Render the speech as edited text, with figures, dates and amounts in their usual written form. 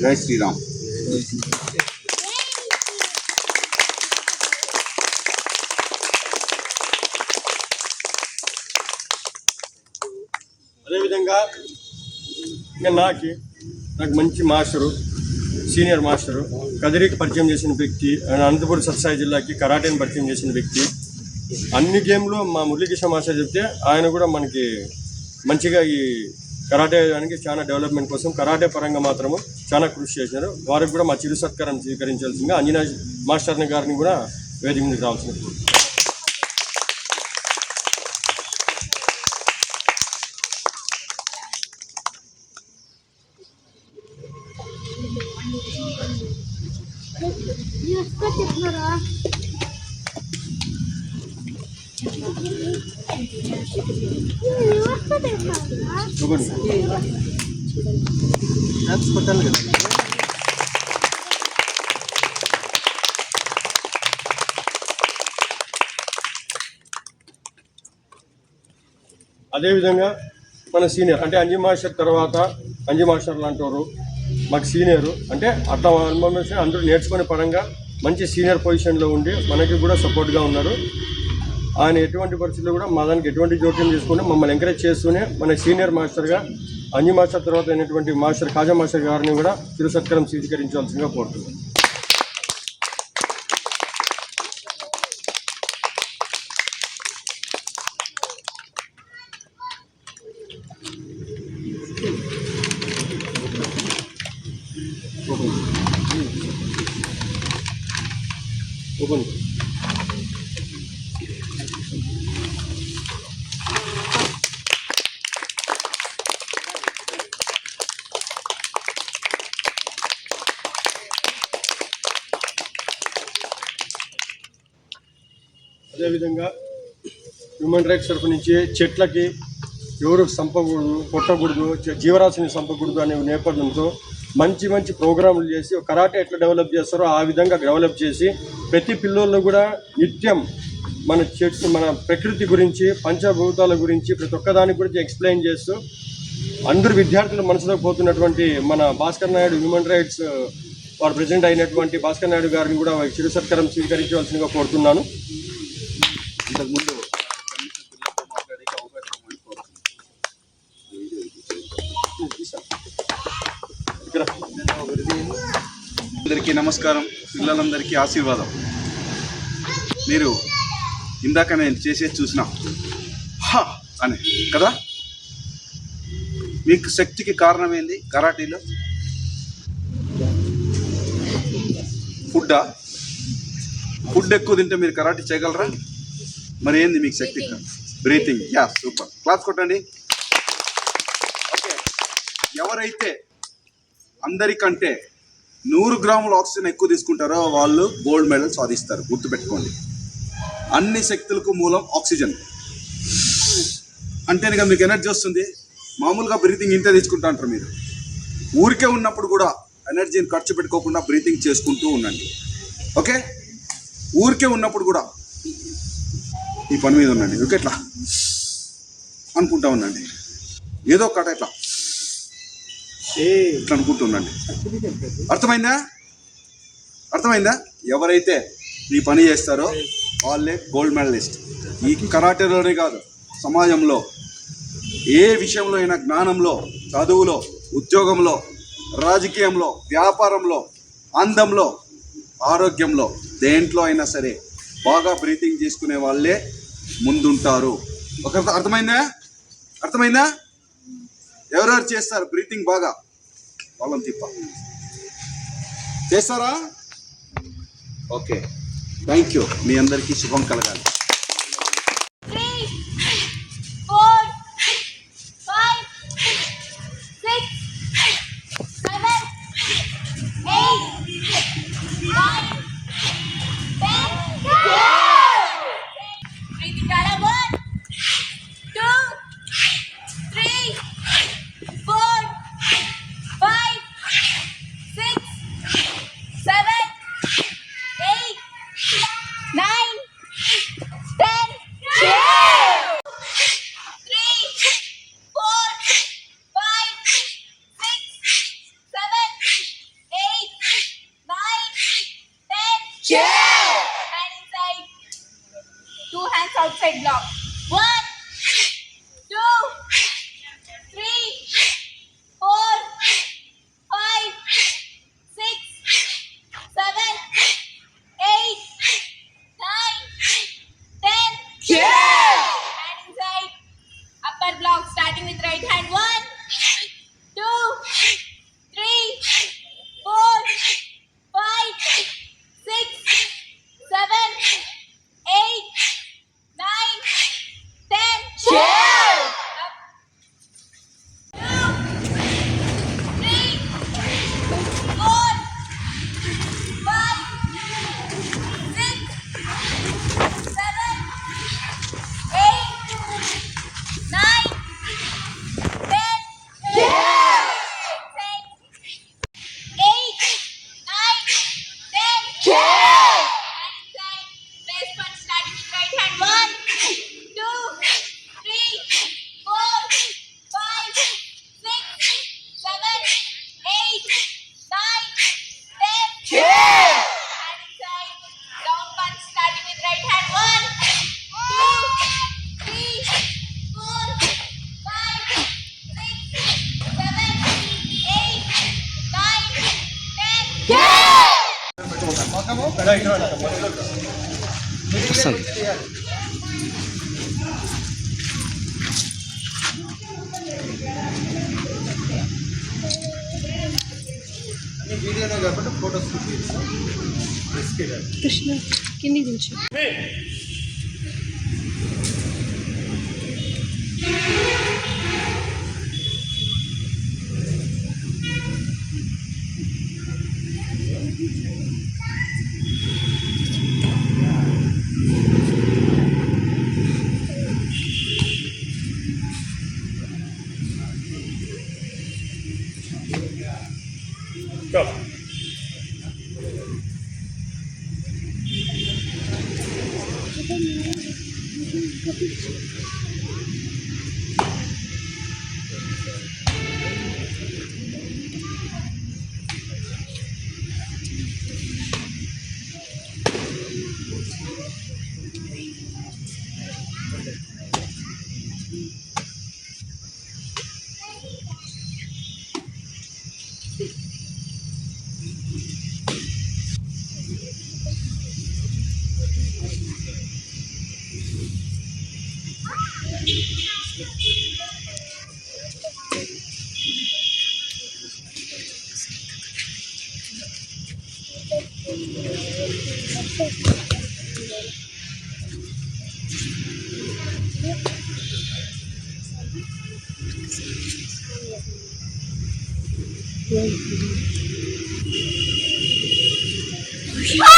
జై శ్రీరామ్. అదేవిధంగా నాకు మంచి మాస్టరు, సీనియర్ మాస్టరు, కదిరికి పరిచయం చేసిన వ్యక్తి, అనంతపురం సత్సాయి జిల్లాకి కరాటేని పరిచయం చేసిన వ్యక్తి. అన్ని గేమ్లో మా మురళీకృష్ణ మాస్టర్ చెప్తే ఆయన కూడా మనకి మంచిగా ఈ కరాటే దానికి చాలా డెవలప్మెంట్ కోసం కరాటే పరంగా మాత్రము చాలా కృషి చేశారు. వారికి కూడా మా చిరు సత్కారం స్వీకరించాల్సిందిగా అంజనేయ మాస్టర్ని గారిని కూడా వేదిక మీదకి రావాల్సింది. అదేవిధంగా మన సీనియర్ అంటే అంజీ మాస్టర్ తర్వాత అంజీ మాస్టర్ లాంటి వారు మాకు సీనియరు అంటే అట్లా అందరూ నేర్చుకునే పరంగా మంచి సీనియర్ పొజిషన్లో ఉండి మనకి కూడా సపోర్ట్గా ఉన్నారు. ఆయన ఎటువంటి పరిస్థితుల్లో కూడా మా దానికి ఎటువంటి జోక్యం చేసుకుని మమ్మల్ని ఎంకరేజ్ చేస్తూనే మన సీనియర్ మాస్టర్గా అంజీ మాస్టర్ తర్వాత అయినటువంటి మాస్టర్ ఖాజా మాస్టర్ గారిని కూడా చిరు సత్కారం స్వీకరించాల్సిందిగా కోరుతున్నాను. ఓపెన్ అదేవిధంగా హ్యూమన్ రైట్స్ తరఫు నుంచి చెట్లకి ఎవరు చంపకూడదు, కొట్టకూడదు, జీవరాశిని చంపకూడదు అనే నేపథ్యంతో మంచి మంచి ప్రోగ్రాములు చేసి కరాటే ఎట్లా డెవలప్ చేస్తారో ఆ విధంగా డెవలప్ చేసి ప్రతి పిల్లల్లో కూడా నిత్యం మన చెట్టు మన ప్రకృతి గురించి పంచభూతాల గురించి ప్రతి ఒక్కదాని గురించి ఎక్స్ప్లెయిన్ చేస్తూ అందరు విద్యార్థుల మనసులోకి పోతున్నటువంటి మన భాస్కర్ నాయుడు హ్యూమన్ రైట్స్ వారు ప్రెసిడెంట్ అయినటువంటి భాస్కర్ నాయుడు గారిని కూడా చిరు సత్కారం స్వీకరించవలసిందిగా కోరుతున్నాను. ఇంతకుముందు అందరికీ నమస్కారం, పిల్లలందరికీ ఆశీర్వాదం. మీరు ఇందాక నేను చేసేది చూసిన హా అని కదా, మీకు శక్తికి కారణం ఏంది కరాటీలో? ఫుడ్ ఎక్కువ తింటే మీరు కరాటీ చేయగలరా? మరి ఏంది మీకు శక్తి? బ్రీతింగ్. యా, సూపర్, క్లాస్ కొట్టండి. ఓకే, ఎవరైతే అందరికంటే 100 గ్రాముల ఆక్సిజన్ ఎక్కువ తీసుకుంటారో వాళ్ళు గోల్డ్ మెడల్ సాధిస్తారు. గుర్తుపెట్టుకోండి, అన్ని శక్తులకు మూలం ఆక్సిజన్. అంటేనే కదా మీకు ఎనర్జీ వస్తుంది. మామూలుగా బ్రీతింగ్ ఇంతే తీసుకుంటా అంటారు మీరు. ఊరికే ఉన్నప్పుడు కూడా ఎనర్జీని ఖర్చు పెట్టుకోకుండా బ్రీతింగ్ చేసుకుంటూ ఉండండి. ఓకే, ఊరికే ఉన్నప్పుడు కూడా ఈ పని మీద ఉండండి. ఓకే, ఇట్లా అనుకుంటా ఉండండి, ఏదో ఒకట ఇట్లా ఇట్లా అనుకుంటూ ఉండండి. అర్థమైందా? ఎవరైతే ఈ పని చేస్తారో వాళ్ళే గోల్డ్ మెడలిస్ట్. ఈ కరాటేలోనే కాదు, సమాజంలో ఏ విషయంలో అయినా, జ్ఞానంలో, చదువులో, ఉద్యోగంలో, రాజకీయంలో, వ్యాపారంలో, అందంలో, ఆరోగ్యంలో, దేంట్లో అయినా సరే బాగా బ్రీతింగ్ చేసుకునే వాళ్ళే ముందుంటారు. ఒకరితో అర్థమైందా? ఎవరెవరు చేస్తారు బ్రీతింగ్ బాగా? వాళ్ళని చేస్తారా? Okay, thank you. మీ అందరికీ శుభం కలగాలి. వస్తుంది. వీడియోనే కాబట్టి ఫోటోస్ కృష్ణ కింది నుంచి Ah!